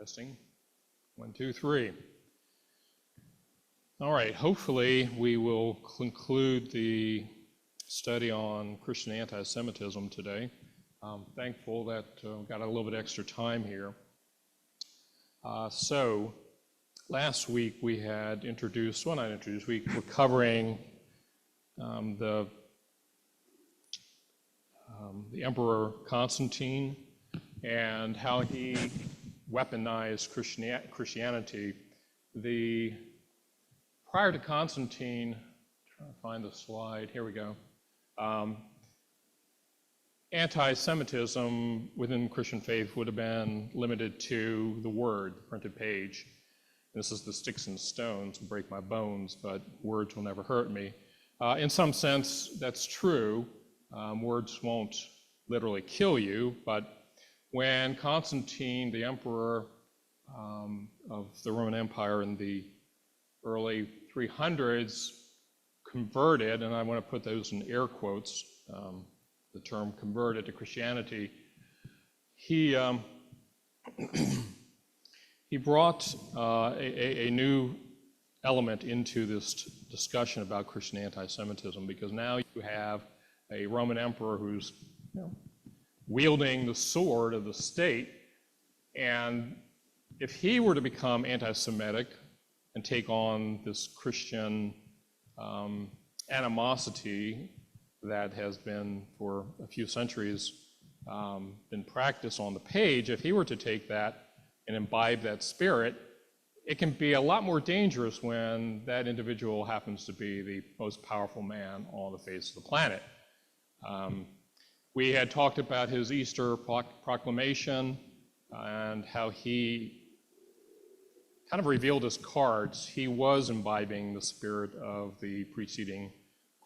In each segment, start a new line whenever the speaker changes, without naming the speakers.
Testing. 1, 2, 3. All right, hopefully we will conclude the study on Christian anti-Semitism today. I'm thankful that we got a little bit extra time here. So last week we had introduced, we were covering the Emperor Constantine and how he weaponized Christianity. Prior to Constantine, trying to find the slide, here we go. Anti-Semitism within Christian faith would have been limited to the word, the printed page. This is the sticks and stones will break my bones, but words will never hurt me. In some sense, that's true. Words won't literally kill you, but when Constantine, the emperor of the Roman Empire in the early 300s, converted, and I want to put those in air quotes, the term converted to Christianity, he brought a new element into this discussion about Christian anti-Semitism, because now you have a Roman emperor who's wielding the sword of the state, and if he were to become anti-Semitic and take on this Christian animosity that has been for a few centuries been practiced on the page, if he were to take that and imbibe that spirit, it can be a lot more dangerous when that individual happens to be the most powerful man on the face of the planet. We had talked about his Easter proclamation and how he kind of revealed his cards. He was imbibing the spirit of the preceding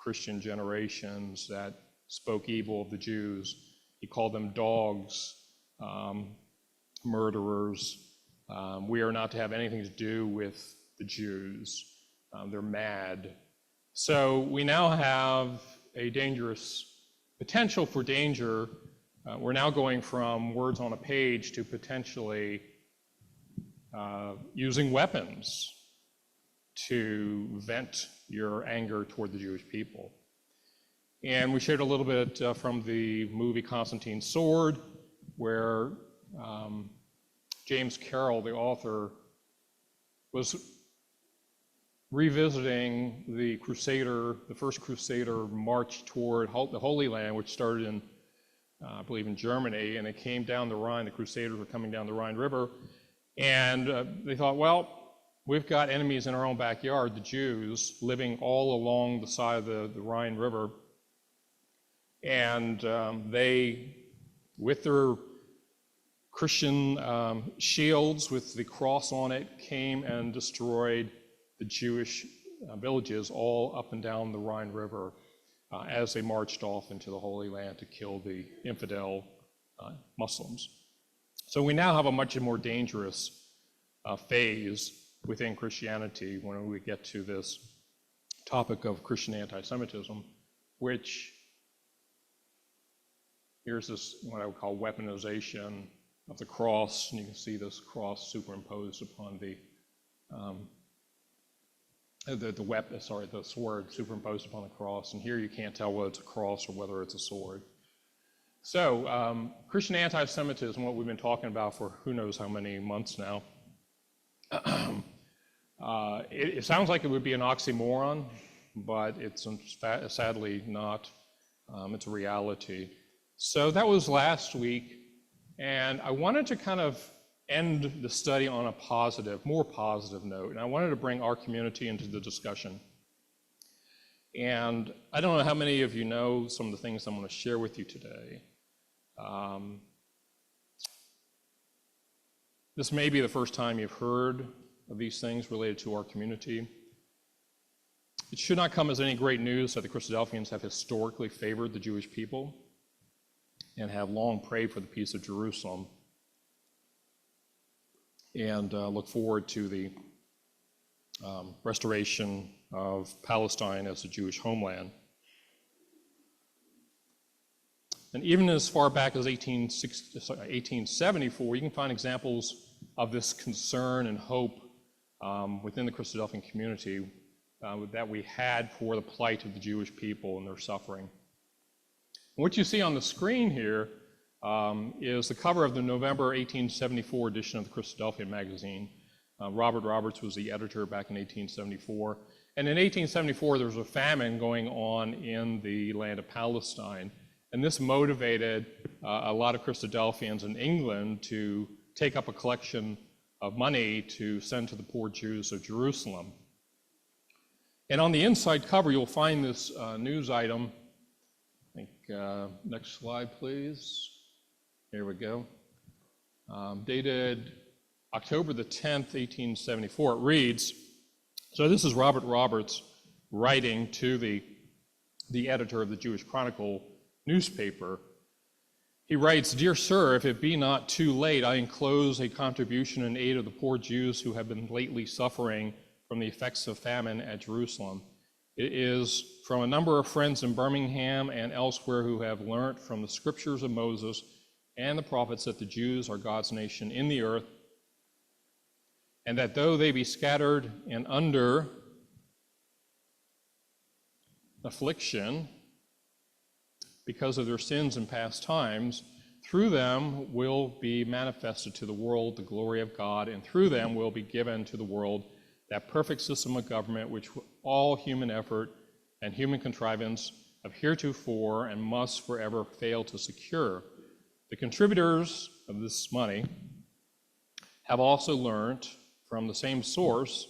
Christian generations that spoke evil of the Jews. He called them dogs, murderers. We are not to have anything to do with the Jews. They're mad. So we now have a dangerous potential for danger. We're now going from words on a page to potentially using weapons to vent your anger toward the Jewish people. And we shared a little bit from the movie Constantine's Sword, where James Carroll, the author, was revisiting the first Crusader march toward the Holy Land, which started in, I believe, in Germany, and it came down the Rhine. The Crusaders were coming down the Rhine River, and they thought, well, we've got enemies in our own backyard, the Jews, living all along the side of the Rhine River, and they, with their Christian shields with the cross on it, came and destroyed the Jewish villages all up and down the Rhine River as they marched off into the Holy Land to kill the infidel Muslims. So we now have a much more dangerous phase within Christianity when we get to this topic of Christian anti-Semitism, which here's this, what I would call weaponization of the cross, and you can see this cross superimposed upon the sword superimposed upon the cross, and here you can't tell whether it's a cross or whether it's a sword. So Christian anti-Semitism, what we've been talking about for who knows how many months now, it sounds like it would be an oxymoron, but it's sadly not. It's a reality. So that was last week, and I wanted to kind of end the study on a more positive note, and I wanted to bring our community into the discussion. And I don't know how many of you know some of the things I'm going to share with you today. This may be the first time you've heard of these things related to our community. It should not come as any great news that the Christadelphians have historically favored the Jewish people and have long prayed for the peace of Jerusalem, and look forward to the restoration of Palestine as a Jewish homeland. And even as far back as 1874, you can find examples of this concern and hope within the Christadelphian community that we had for the plight of the Jewish people and their suffering. What you see on the screen here is the cover of the November 1874 edition of the Christadelphian magazine. Robert Roberts was the editor back in 1874. And in 1874, there was a famine going on in the land of Palestine. And this motivated a lot of Christadelphians in England to take up a collection of money to send to the poor Jews of Jerusalem. And on the inside cover, you'll find this news item. I think, next slide, please. Here we go. Dated October the 10th, 1874. It reads, so this is Robert Roberts writing to the editor of the Jewish Chronicle newspaper. He writes, "Dear sir, if it be not too late, I enclose a contribution in aid of the poor Jews who have been lately suffering from the effects of famine at Jerusalem. It is from a number of friends in Birmingham and elsewhere who have learnt from the scriptures of Moses and the prophets that the Jews are God's nation in the earth, and that though they be scattered and under affliction because of their sins in past times, through them will be manifested to the world the glory of God, and through them will be given to the world that perfect system of government which all human effort and human contrivance have heretofore and must forever fail to secure. The contributors of this money have also learned from the same source,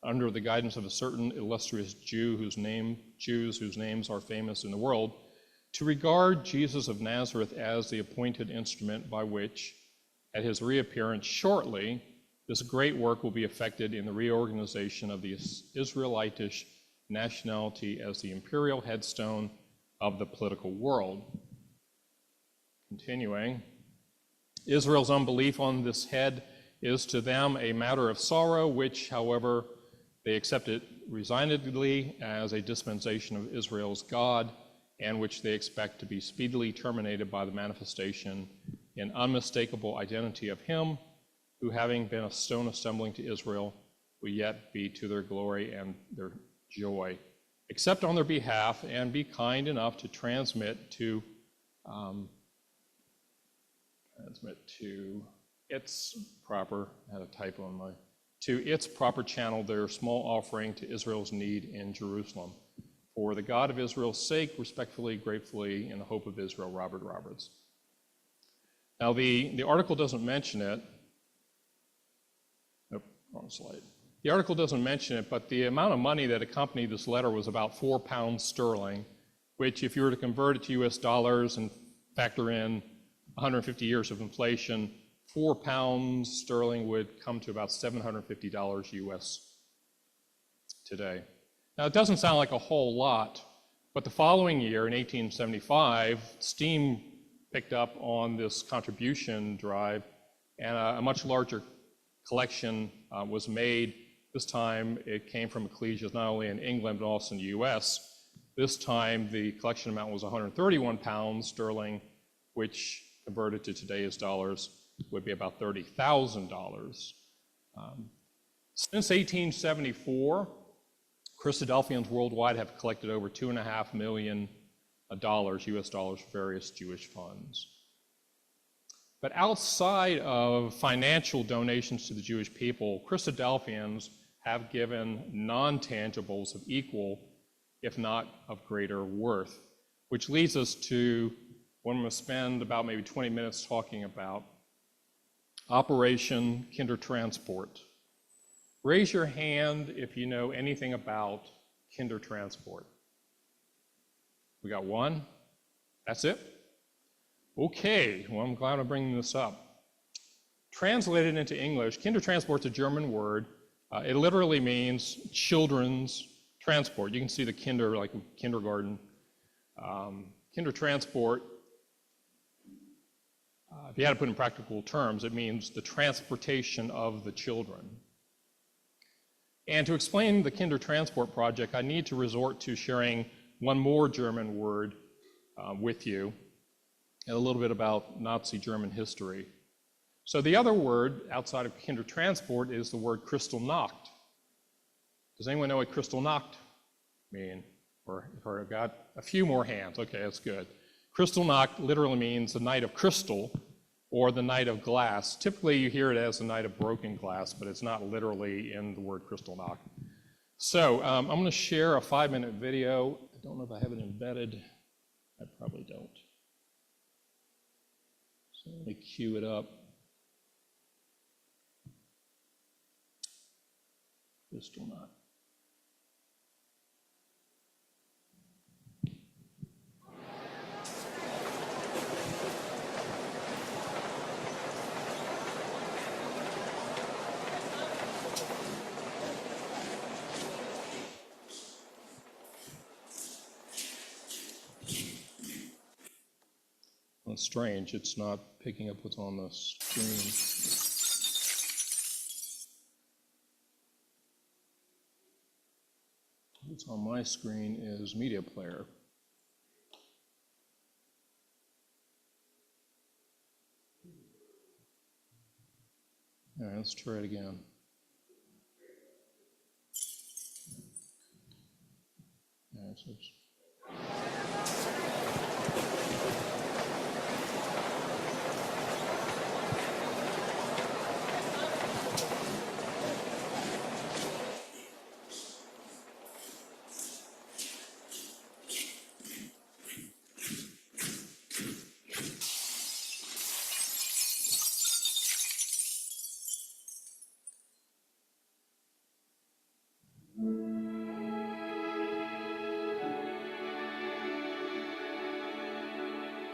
under the guidance of a certain illustrious Jews whose names are famous in the world, to regard Jesus of Nazareth as the appointed instrument by which, at his reappearance shortly, this great work will be effected in the reorganization of the Israelitish nationality as the imperial headstone of the political world." Continuing, "Israel's unbelief on this head is to them a matter of sorrow, which, however, they accept it resignedly as a dispensation of Israel's God, and which they expect to be speedily terminated by the manifestation in unmistakable identity of him who, having been a stone of stumbling to Israel, will yet be to their glory and their joy. Accept on their behalf and be kind enough to transmit to its proper, I had a typo on my, to its proper channel their small offering to Israel's need in Jerusalem. For the God of Israel's sake, respectfully, gratefully, in the hope of Israel, Robert Roberts." Now the article doesn't mention it. Nope, wrong slide. The article doesn't mention it, but the amount of money that accompanied this letter was about £4 sterling, which if you were to convert it to US dollars and factor in 150 years of inflation, £4 sterling would come to about $750 US today. Now, it doesn't sound like a whole lot, but the following year, in 1875, steam picked up on this contribution drive, and a much larger collection was made. This time, it came from ecclesias not only in England, but also in the US. This time, the collection amount was £131 sterling, which converted to today's dollars would be about $30,000. Since 1874, Christadelphians worldwide have collected over $2.5 million US dollars for various Jewish funds. But outside of financial donations to the Jewish people, Christadelphians have given non-tangibles of equal, if not of greater worth, which leads us to what I'm going to spend about maybe 20 minutes talking about: Operation Kindertransport. Raise your hand if you know anything about Kindertransport. We got one? That's it? Okay, well, I'm glad I'm bringing this up. Translated into English, Kindertransport's a German word. It literally means children's transport. You can see the kinder, like kindergarten. Kindertransport, if you had to put in practical terms, it means the transportation of the children. And to explain the Kindertransport project, I need to resort to sharing one more German word with you. and a little bit about Nazi German history. So the other word outside of Kindertransport is the word Kristallnacht. Does anyone know what Kristallnacht mean? Or I've got a few more hands. Okay, that's good. Kristallnacht literally means the night of crystal or the night of glass. Typically you hear it as the night of broken glass, but it's not literally in the word Kristallnacht. So I'm going to share a 5-minute video. I don't know if I have it embedded. I probably don't. So let me cue it up. Kristallnacht. Well, it's strange, it's not picking up what's on the screen. What's on my screen is media player. All right, let's try it again. All right, so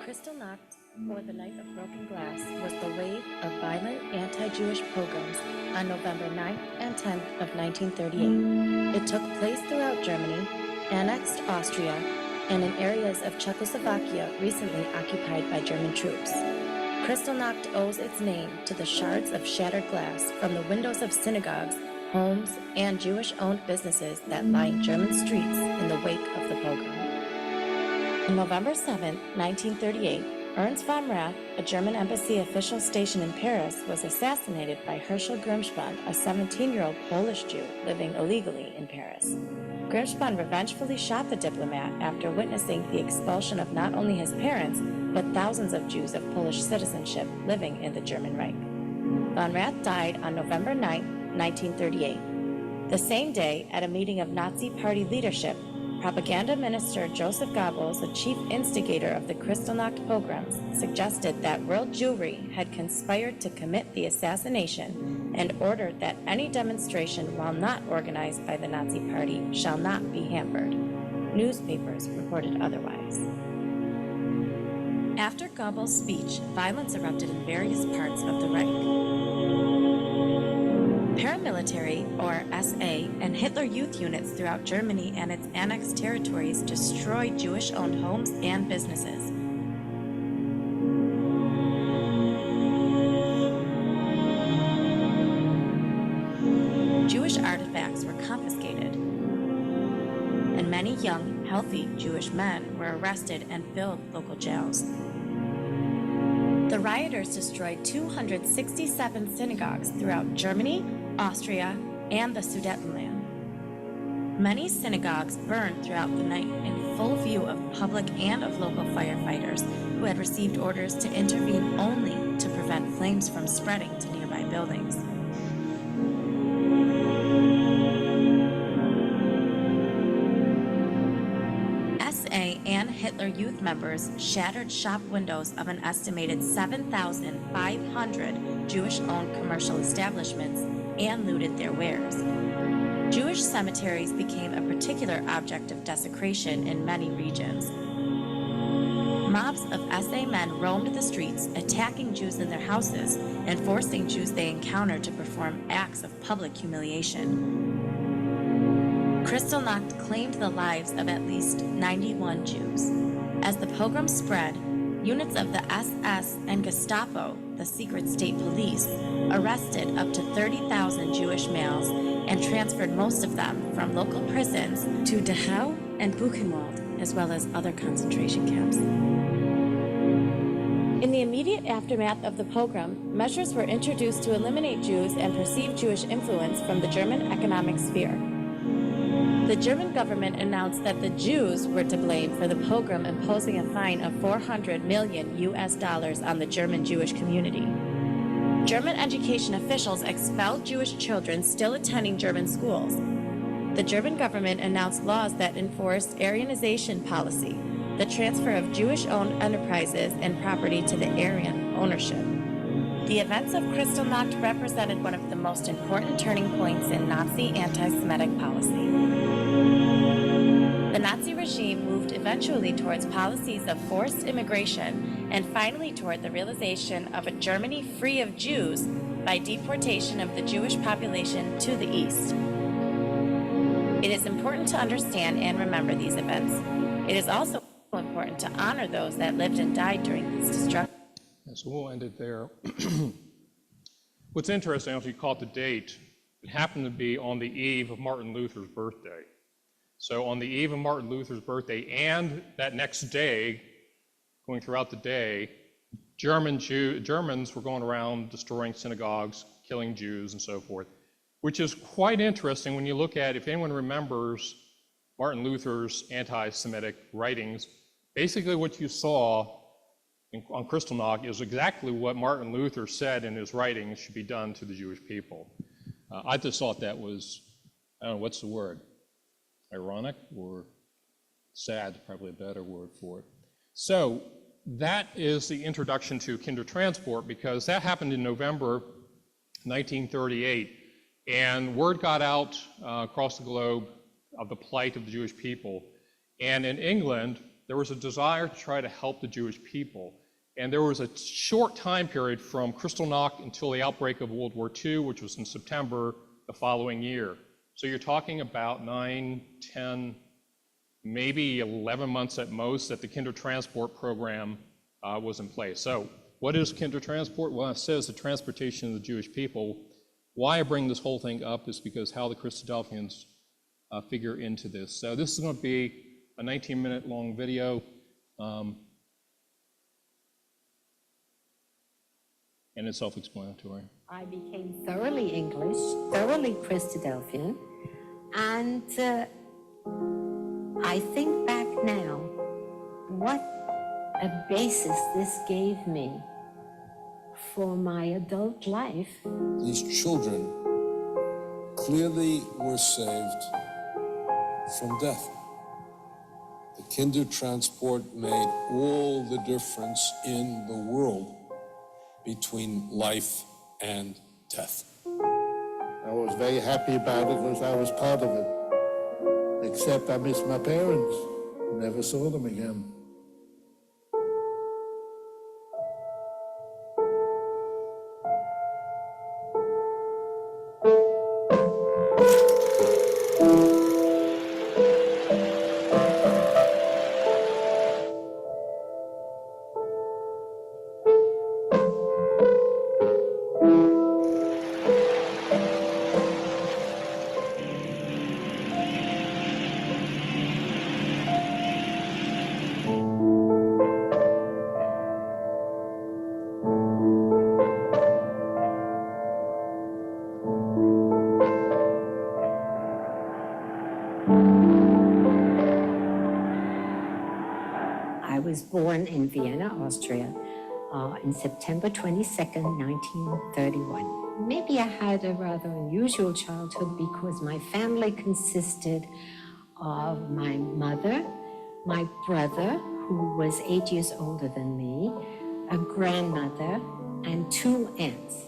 Kristallnacht, or the Night of Broken Glass, was the wave of violent anti-Jewish pogroms on November 9th and 10th of 1938. It took place throughout Germany, annexed Austria, and in areas of Czechoslovakia recently occupied by German troops. Kristallnacht owes its name to the shards of shattered glass from the windows of synagogues, homes, and Jewish-owned businesses that lined German streets in the wake of the pogrom. On November 7, 1938, Ernst von Rath, a German embassy official stationed in Paris, was assassinated by Herschel Grimspan, a 17-year-old Polish Jew living illegally in Paris. Grimspan revengefully shot the diplomat after witnessing the expulsion of not only his parents, but thousands of Jews of Polish citizenship living in the German Reich. Von Rath died on November 9, 1938. The same day, at a meeting of Nazi Party leadership, Propaganda Minister Joseph Goebbels, the chief instigator of the Kristallnacht pogroms, suggested that world Jewry had conspired to commit the assassination and ordered that any demonstration while not organized by the Nazi Party shall not be hampered. Newspapers reported otherwise. After Goebbels' speech, violence erupted in various parts of the Reich. Paramilitary, or SA, and Hitler Youth units throughout Germany and its annexed territories destroyed Jewish-owned homes and businesses. Jewish artifacts were confiscated, and many young, healthy Jewish men were arrested and filled local jails. The rioters destroyed 267 synagogues throughout Germany, Austria, and the Sudetenland. Many synagogues burned throughout the night in full view of the public and of local firefighters who had received orders to intervene only to prevent flames from spreading to nearby buildings. SA and Hitler Youth members shattered shop windows of an estimated 7,500 Jewish-owned commercial establishments and looted their wares. Jewish cemeteries became a particular object of desecration in many regions. Mobs of SA men roamed the streets, attacking Jews in their houses and forcing Jews they encountered to perform acts of public humiliation. Kristallnacht claimed the lives of at least 91 Jews. As the pogrom spread, units of the SS and Gestapo, the secret state police, arrested up to 30,000 Jewish males and transferred most of them from local prisons to Dachau and Buchenwald, as well as other concentration camps. In the immediate aftermath of the pogrom, measures were introduced to eliminate Jews and perceived Jewish influence from the German economic sphere. The German government announced that the Jews were to blame for the pogrom, imposing a fine of 400 million US dollars on the German Jewish community. German education officials expelled Jewish children still attending German schools. The German government announced laws that enforced Aryanization policy, the transfer of Jewish-owned enterprises and property to the Aryan ownership. The events of Kristallnacht represented one of the most important turning points in Nazi anti-Semitic policy. The Nazi regime moved eventually towards policies of forced immigration and finally toward the realization of a Germany free of Jews by deportation of the Jewish population to the East. It is important to understand and remember these events. It is also important to honor those that lived and died during these destructions.
So we'll end it there. What's interesting, if you caught the date, it happened to be on the eve of Martin Luther's birthday. So on the eve of Martin Luther's birthday and that next day, going throughout the day, Germans were going around destroying synagogues, killing Jews and so forth, which is quite interesting when you look at, if anyone remembers Martin Luther's anti-Semitic writings, basically what you saw on Kristallnacht is exactly what Martin Luther said in his writings should be done to the Jewish people. I just thought that was, I don't know, what's the word? Ironic or sad, probably a better word for it. So that is the introduction to Kindertransport, because that happened in November 1938, and word got out across the globe of the plight of the Jewish people. And in England, there was a desire to try to help the Jewish people. And there was a short time period from Kristallnacht until the outbreak of World War II, which was in September the following year. So you're talking about 9, 10, maybe 11 months at most that the Kindertransport program was in place. So what is Kindertransport? Well, it says the transportation of the Jewish people. Why I bring this whole thing up is because how the Christadelphians figure into this. So this is going to be a 19-minute long video. And it's self-explanatory.
I became thoroughly English, thoroughly Christadelphian, and I think back now, what a basis this gave me for my adult life.
These children clearly were saved from death. The Kindertransport made all the difference in the world between life and death.
I was very happy about it because I was part of it. Except I missed my parents. Never saw them again.
I was born in Vienna, Austria, in September 22nd, 1931. Maybe I had a rather unusual childhood because my family consisted of my mother, my brother, who was 8 years older than me, a grandmother, and 2 aunts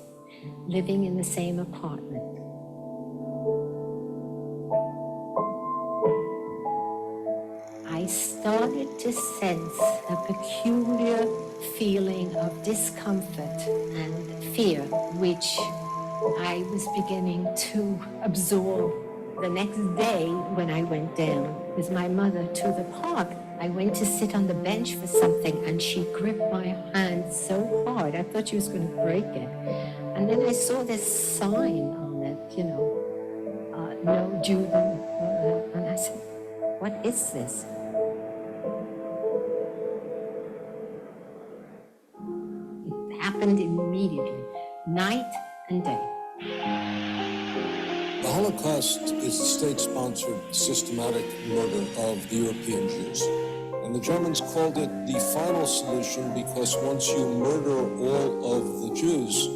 living in the same apartment. I started to sense a peculiar feeling of discomfort and fear, which I was beginning to absorb. The next day, when I went down with my mother to the park, I went to sit on the bench for something, and she gripped my hand so hard, I thought she was going to break it. And then I saw this sign on it, you know, no Jude. And I said, what is this? happened immediately, night and day.
The Holocaust is the state-sponsored systematic murder of the European Jews. And the Germans called it the final solution because once you murder all of the Jews,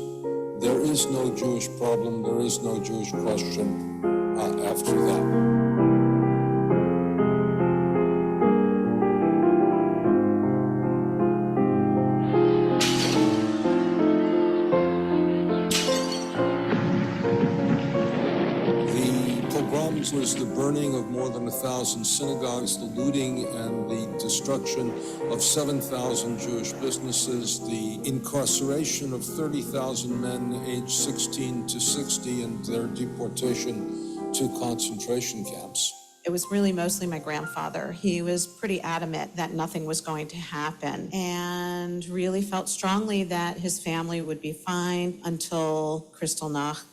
there is no Jewish problem, there is no Jewish question after that. Was the burning of more than 1,000 synagogues, the looting and the destruction of 7,000 Jewish businesses, the incarceration of 30,000 men aged 16 to 60 and their deportation to concentration camps.
It was really mostly my grandfather. He was pretty adamant that nothing was going to happen and really felt strongly that his family would be fine until Kristallnacht.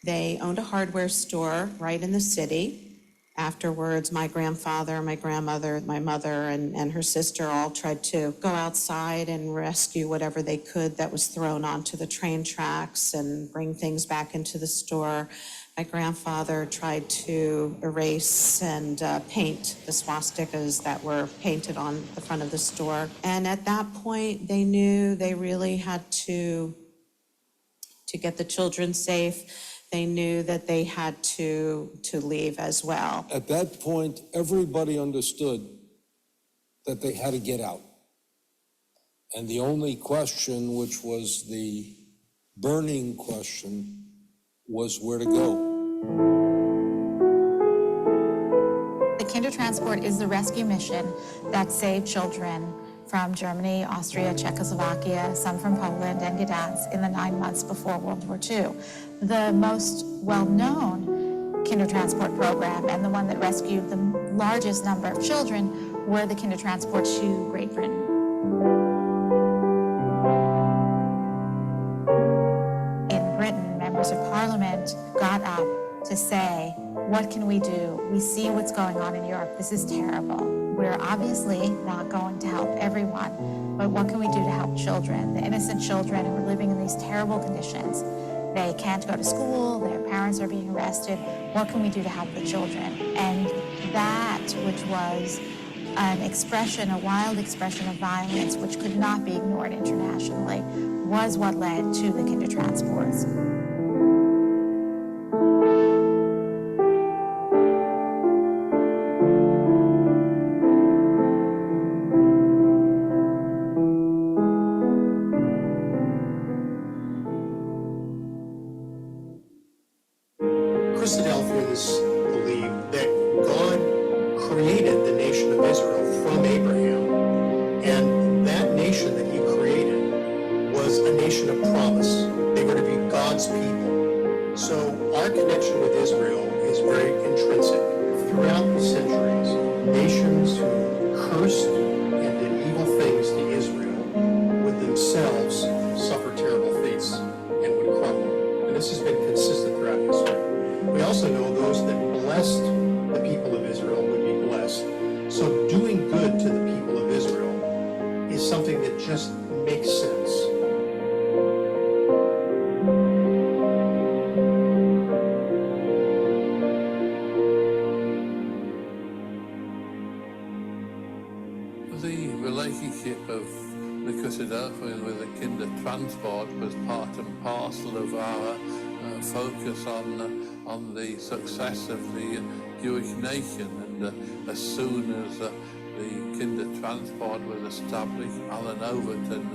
They owned a hardware store right in the city. Afterwards, my grandfather, my grandmother, my mother, and her sister all tried to go outside and rescue whatever they could that was thrown onto the train tracks and bring things back into the store. My grandfather tried to erase and paint the swastikas that were painted on the front of the store. And at that point, they knew they really had to get the children safe. They knew that they had to leave as well.
At that point, everybody understood that they had to get out. And the only question, which was the burning question, was where to go.
The Kindertransport is the rescue mission that saved children from Germany, Austria, Czechoslovakia, some from Poland and Gdansk in the 9 months before World War II. The most well-known Kindertransport program and the one that rescued the largest number of children were the Kindertransports to Great Britain. In Britain, members of Parliament got up to say, what can we do? We see what's going on in Europe. This is terrible. We're obviously not going to help everyone, but what can we do to help children, the innocent children who are living in these terrible conditions? They can't go to school, their parents are being arrested. What can we do to help the children? And that, which was an expression, a wild expression of violence, which could not be ignored internationally, was what led to the Kindertransports.
Christadelphians believe that God created the nation of Israel from Abraham, and that nation that he created was a nation of promise. They were to be God's people. So our connection with Israel is very intrinsic. Throughout the centuries, nations who cursed and did evil things to Israel would themselves suffer terrible fates and would crumble. And this has been consistent throughout history. We also know those that blessed the people of Israel would be blessed. So doing good to the people of Israel is something that just makes sense.
The relationship of the Christadelphian with the Kindertransport was part and parcel of our focus on the success of the Jewish nation. And as soon as the Kindertransport was established, Alan Overton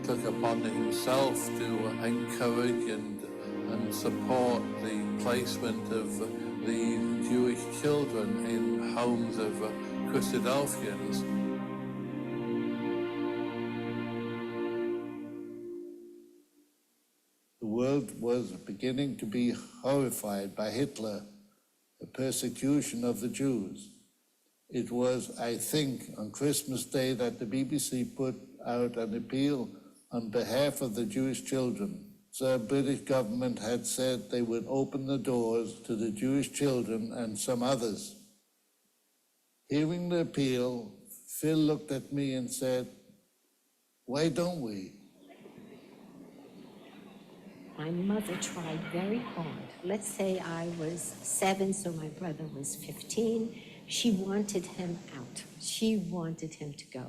took upon himself to encourage and support the placement of the Jewish children in homes of Christadelphians.
The world was beginning to be horrified by Hitler, the persecution of the Jews. It was, I think, on Christmas Day that the BBC put out an appeal on behalf of the Jewish children. The British government had said they would open the doors to the Jewish children and some others. Hearing the appeal, Phil looked at me and said, "Why don't we?"
my mother tried very hard. Let's say I was 7, so my brother was 15. She wanted him out. She wanted him to go.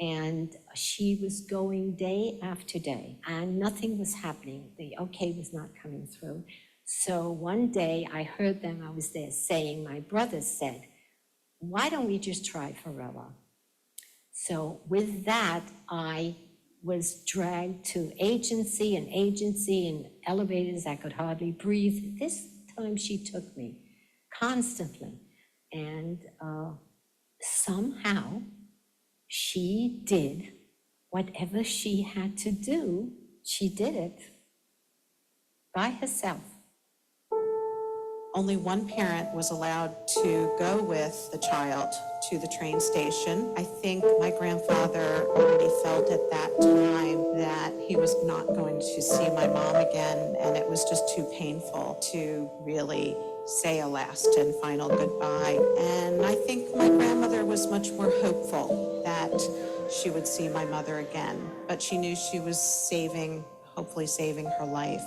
And she was going day after day, and nothing was happening. The okay was not coming through. So one day I heard them, I was there saying, my brother said, why don't we just try Varela? So with that, I was dragged to agency and elevators. I could hardly breathe. This time she took me constantly. And somehow she did whatever she had to do. She did it by herself.
Only one parent was allowed to go with the child to the train station. I think my grandfather already felt at that time that he was not going to see my mom again, and it was just too painful to really say a last and final goodbye. And I think my grandmother was much more hopeful that she would see my mother again, but she knew she was hopefully saving her life.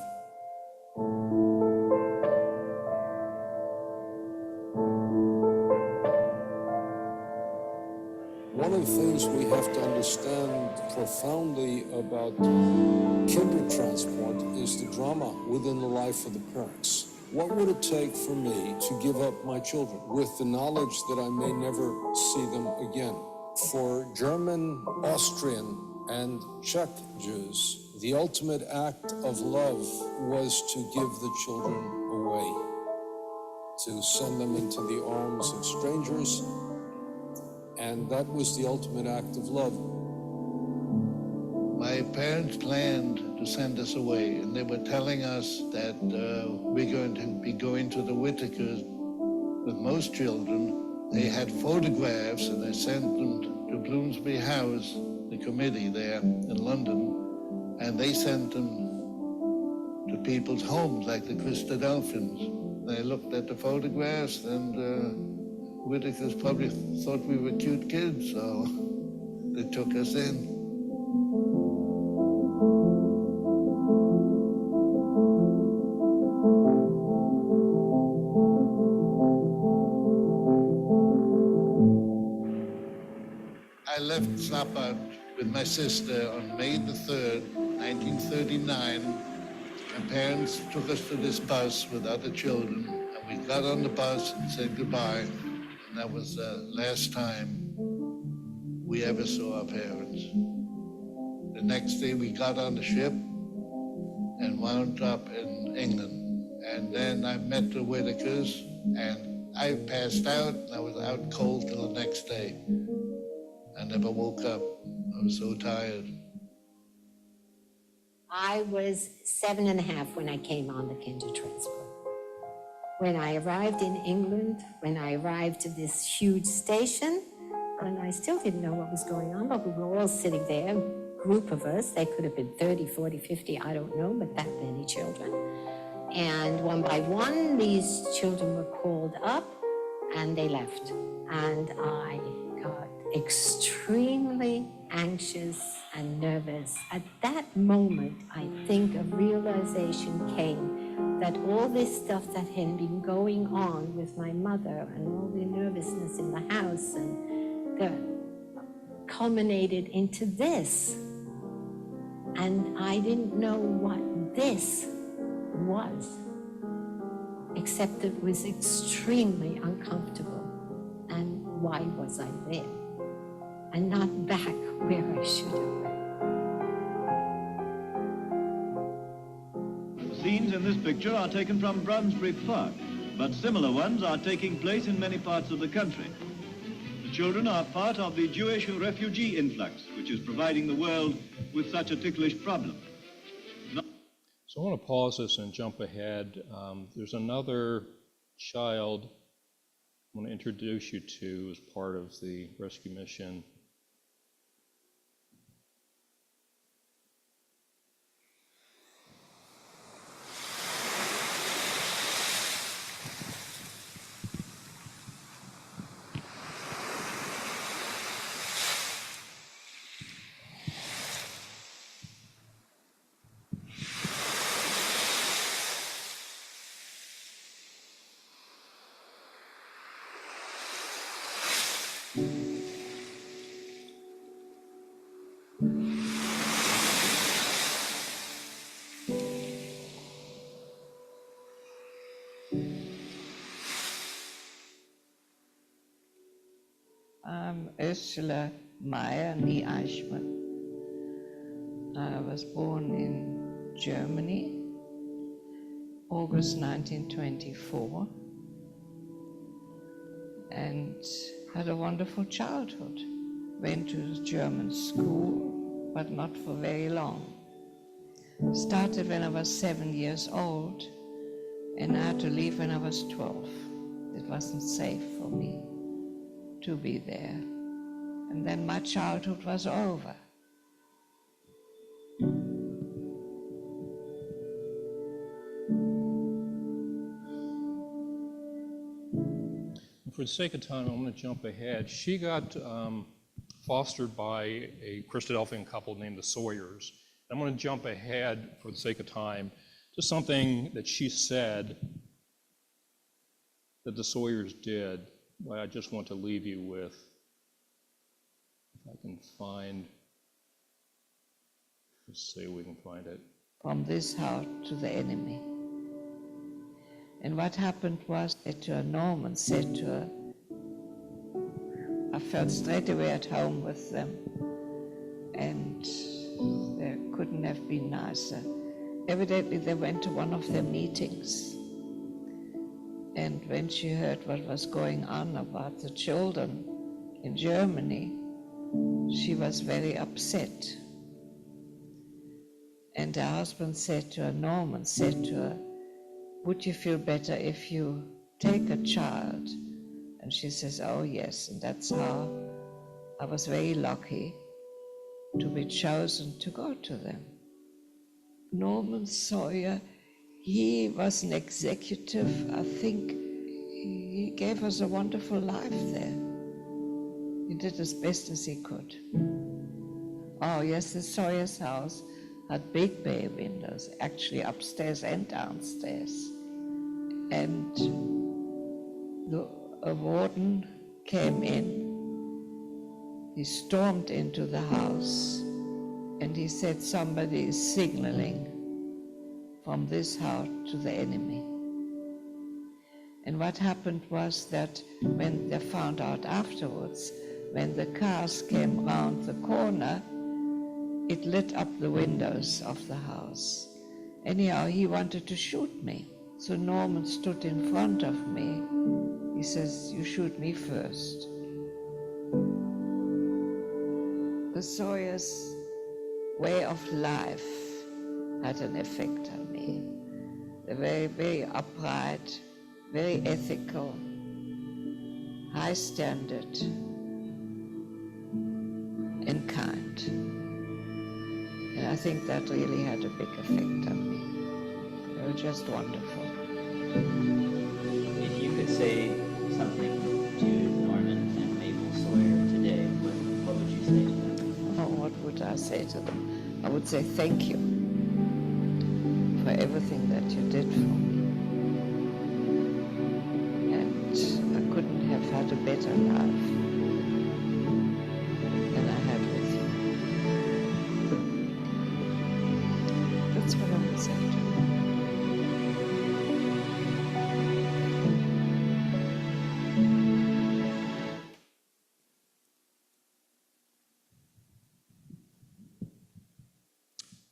One of the things we have to understand profoundly about Kindertransport is the drama within the life of the parents. What would it take for me to give up my children with the knowledge that I may never see them again? For German, Austrian, and Czech Jews, the ultimate act of love was to give the children away, to send them into the arms of strangers, and that was the ultimate act of love.
My parents planned to send us away, and they were telling us that we're going to be going to the Whitakers with most children. They had photographs, and they sent them to Bloomsbury House, the committee there in London, and they sent them to people's homes, like the Christadelphians. They looked at the photographs, and Whitakers probably thought we were cute kids, so they took us in. I left Zappa with my sister on May the 3rd, 1939. My parents took us to this bus with other children, and we got on the bus and said goodbye. And that was the last time we ever saw our parents. The next day we got on the ship and wound up in England. And then I met the Whitakers, and I passed out, and I was out cold till the next day. I never woke up. I was so tired.
I was 7.5 when I came on the Kindertransport. When I arrived in England, when I arrived to this huge station, and I still didn't know what was going on, but we were all sitting there, a group of us. They could have been 30, 40, 50, I don't know, but that many children. And one by one, these children were called up, and they left. And I got extremely anxious and nervous. At that moment, I think a realization came that all this stuff that had been going on with my mother and all the nervousness in the house and culminated into this. And I didn't know what this was, except it was extremely uncomfortable. And why was I there? And not back where I should have been.
Scenes in this picture are taken from Brunswick Park, but similar ones are taking place in many parts of the country. The children are part of the Jewish refugee influx, which is providing the world with such a ticklish problem.
So I want to pause this and jump ahead. There's another child I want to introduce you to as part of the rescue mission.
I'm Ursula Meyer, nee Eichmann. I was born in Germany, August 1924, and had a wonderful childhood. Went to German school, but not for very long. Started when I was 7 years old, and I had to leave when I was 12. It wasn't safe for me to be there. And then my childhood was over.
For the sake of time, I'm going to jump ahead. She got fostered by a Christadelphian couple named the Sawyers. I'm going to jump ahead for the sake of time to something that she said that the Sawyers did, what I just want to leave you with. If I can find, let's see if we can find it.
From this house to the enemy. And what happened was that Norman said to her, I felt straight away at home with them, and they couldn't have been nicer. Evidently they went to one of their meetings, and when she heard what was going on about the children in Germany, she was very upset. And her husband said to her, Norman said to her, would you feel better if you take a child? And she says, oh yes, and that's how I was very lucky to be chosen to go to them. Norman Sawyer, he was an executive. I think he gave us a wonderful life there. He did as best as he could. Oh yes, the Sawyer's house had big bay windows, actually upstairs and downstairs. And a warden came in, he stormed into the house, and he said somebody is signaling from this house to the enemy. And what happened was that when they found out afterwards, when the cars came round the corner, it lit up the windows of the house. Anyhow, he wanted to shoot me. So Norman stood in front of me. He says, you shoot me first. The Sawyers' way of life had an effect on me. They're very, very upright, very ethical, high standard, and kind. And I think that really had a big effect on me. They were just wonderful.
If you could say something to Norman and Mabel Sawyer today, what would you say to them?
Oh, what would I say to them? I would say thank you for everything that you did for me. And I couldn't have had a better life than I had with you. That's what I would say to them.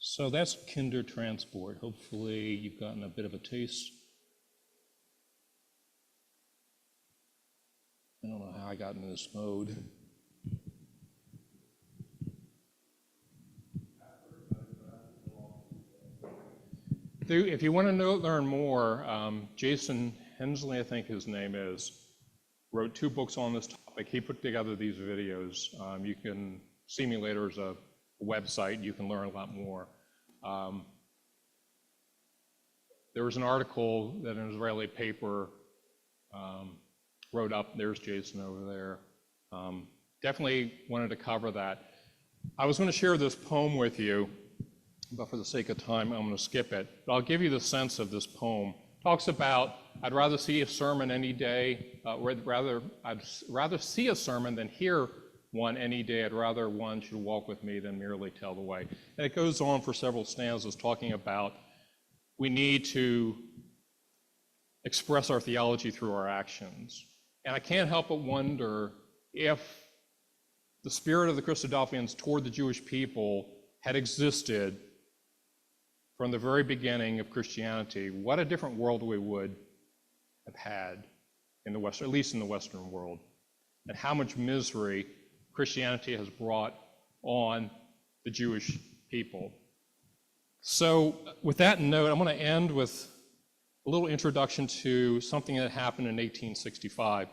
So that's Kindertransport. Hopefully you've gotten a bit of a taste. I don't know how I got into this mode. If you want to learn more, Jason Hensley, I think his name is, wrote 2 books on this topic. He put together these videos. You can see me later as a website. You can learn a lot more. There was an article that an Israeli paper wrote up. There's Jason over there. Definitely wanted to cover that. I was going to share this poem with you, but for the sake of time, I'm going to skip it. But I'll give you the sense of this poem. It talks about, I'd rather see a sermon any day, I'd rather see a sermon than hear one any day. I'd rather one should walk with me than merely tell the way. And it goes on for several stanzas talking about we need to express our theology through our actions. And I can't help but wonder if the spirit of the Christadelphians toward the Jewish people had existed from the very beginning of Christianity, what a different world we would have had in the West, at least in the Western world, and how much misery Christianity has brought on the Jewish people. So with that note, I'm going to end with a little introduction to something that happened in 1965.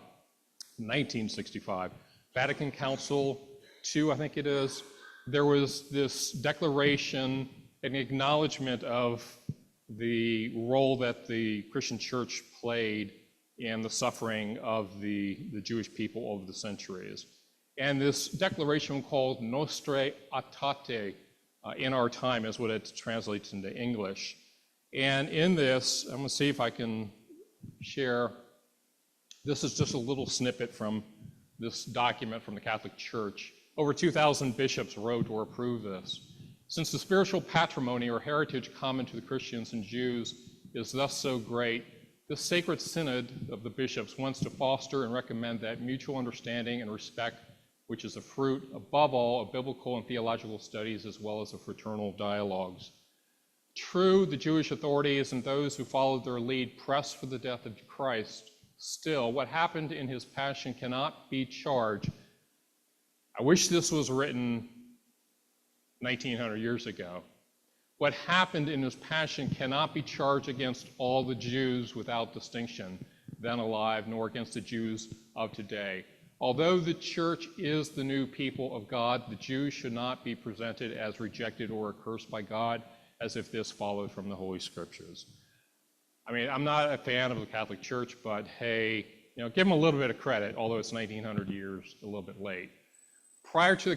Vatican Council II, I think it is. There was this declaration, an acknowledgement of the role that the Christian church played in the suffering of the Jewish people over the centuries. And this declaration called Nostre Aetate, in our time is what it translates into English. And in this, I'm going to see if I can share, this is just a little snippet from this document from the Catholic Church. Over 2,000 bishops wrote or approved this. Since the spiritual patrimony or heritage common to the Christians and Jews is thus so great, this sacred synod of the bishops wants to foster and recommend that mutual understanding and respect, which is the fruit, above all, of biblical and theological studies as well as of fraternal dialogues. True, the Jewish authorities and those who followed their lead pressed for the death of Christ. Still, what happened in his passion cannot be charged. I wish this was written 1900 years ago. What happened in his passion cannot be charged against all the Jews without distinction, then alive, nor against the Jews of today. Although the church is the new people of God, the Jews should not be presented as rejected or accursed by God, as if this followed from the Holy Scriptures. I mean, I'm not a fan of the Catholic Church, but hey, give them a little bit of credit, although it's 1900 years, a little bit late. Prior to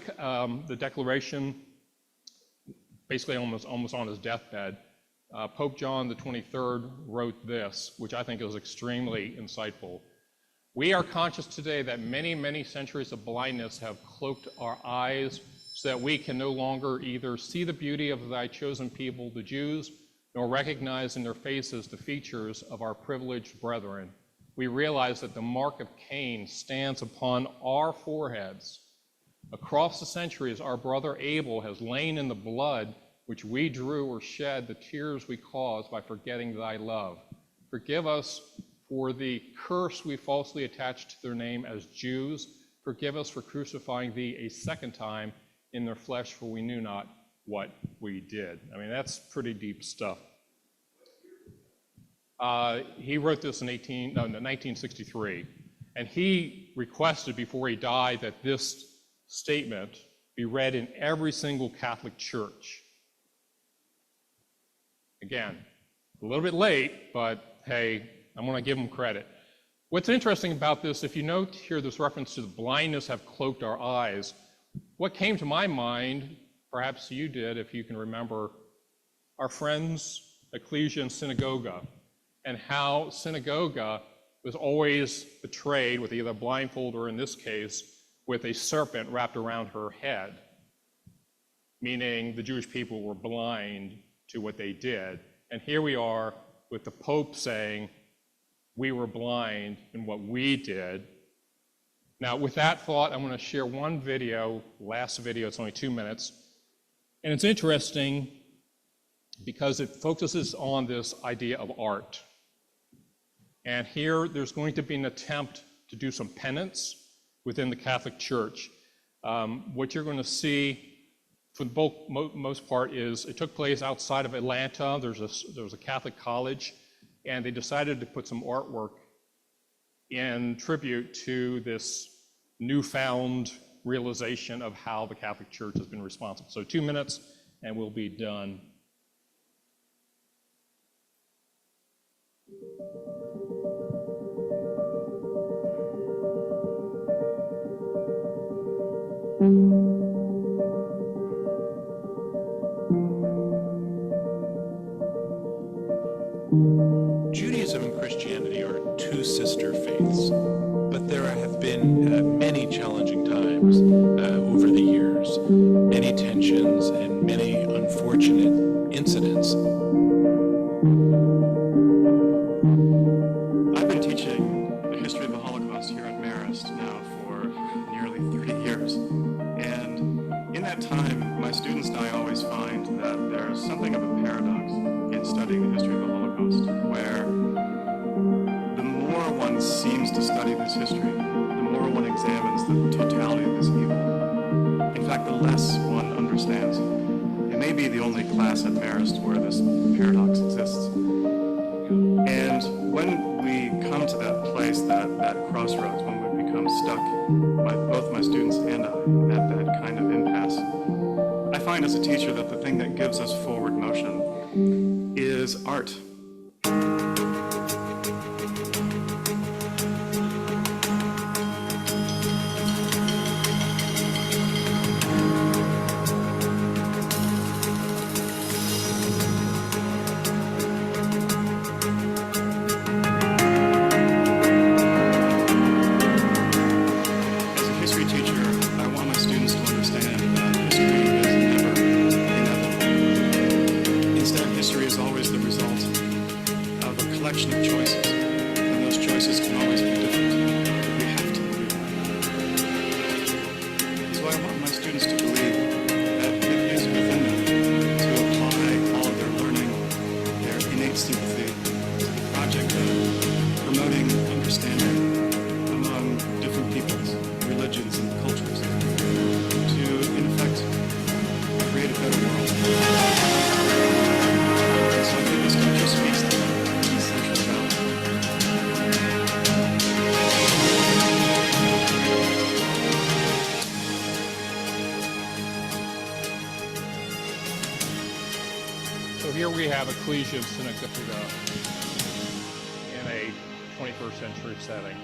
the declaration, basically almost on his deathbed, Pope John the 23rd wrote this, which I think is extremely insightful. We are conscious today that many, many centuries of blindness have cloaked our eyes so that we can no longer either see the beauty of thy chosen people, the Jews, nor recognize in their faces the features of our privileged brethren. We realize that the mark of Cain stands upon our foreheads. Across the centuries, our brother Abel has lain in the blood which we drew or shed, the tears we caused by forgetting thy love. Forgive us for the curse we falsely attached to their name as Jews. Forgive us for crucifying thee a second time in their flesh, for we knew not what we did. I mean, that's pretty deep stuff. He wrote this in 1963, and he requested before he died that this statement be read in every single Catholic church. Again, a little bit late, but hey, I'm going to give him credit. What's interesting about this, if you note here this reference to the blindness have cloaked our eyes, what came to my mind, perhaps you did if you can remember, our friends Ecclesia and Synagoga, and how Synagoga was always betrayed with either a blindfold or in this case, with a serpent wrapped around her head, meaning the Jewish people were blind to what they did. And here we are with the Pope saying, we were blind in what we did. Now, with that thought, I'm going to share one video, last video, it's only 2 minutes. And it's interesting because it focuses on this idea of art. And here, there's going to be an attempt to do some penance within the Catholic Church. What you're going to see, for the most part, is it took place outside of Atlanta. There was a Catholic college, and they decided to put some artwork in tribute to this newfound realization of how the Catholic Church has been responsible. So 2 minutes, and we'll be done.
Judaism and Christianity are two sister faiths, but there have been many challenging times over the years, many tensions and many unfortunate incidents.
I've been teaching the history of the Holocaust here at Marist now for nearly 30 years. one seems to study this history, the more one examines the totality of this evil. In fact, the less one understands. It may be the only class at Marist where this paradox exists. And when we come to that place, that crossroads, when we become stuck, both my students and I, at that kind of impasse, I find as a teacher that the thing that gives us forward motion is art.
Ecclesia of Synecdoche in a 21st century setting.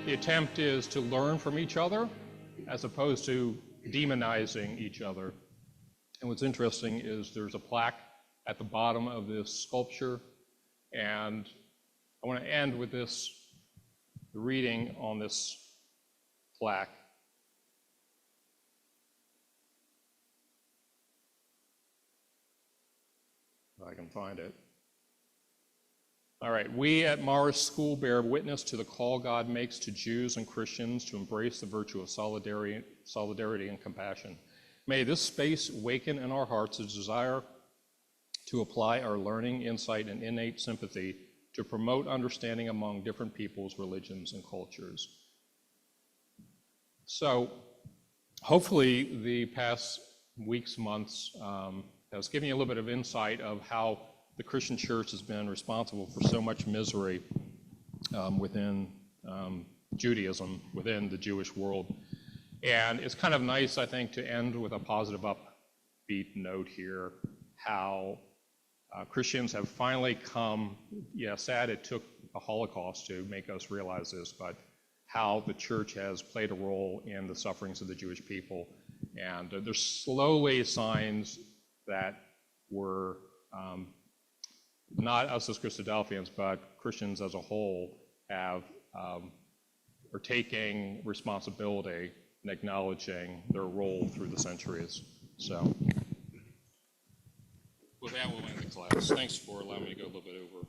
The attempt is to learn from each other as opposed to demonizing each other. And what's interesting is there's a plaque at the bottom of this sculpture, and I want to end with this reading on this plaque. If I can find it. All right, we at Marist School bear witness to the call God makes to Jews and Christians to embrace the virtue of solidarity and compassion. May this space awaken in our hearts a desire to apply our learning, insight, and innate sympathy to promote understanding among different peoples, religions, and cultures. So hopefully the past weeks, months, has given you a little bit of insight of how the Christian church has been responsible for so much misery within Judaism, within the Jewish world. And it's kind of nice, I think, to end with a positive upbeat note here, how Christians have finally come, sad it took a Holocaust to make us realize this, but how the church has played a role in the sufferings of the Jewish people. And there's slowly signs that were not us as Christadelphians, but Christians as a whole are taking responsibility and acknowledging their role through the centuries. So with that, we'll end the class. Thanks for allowing me to go a little bit over.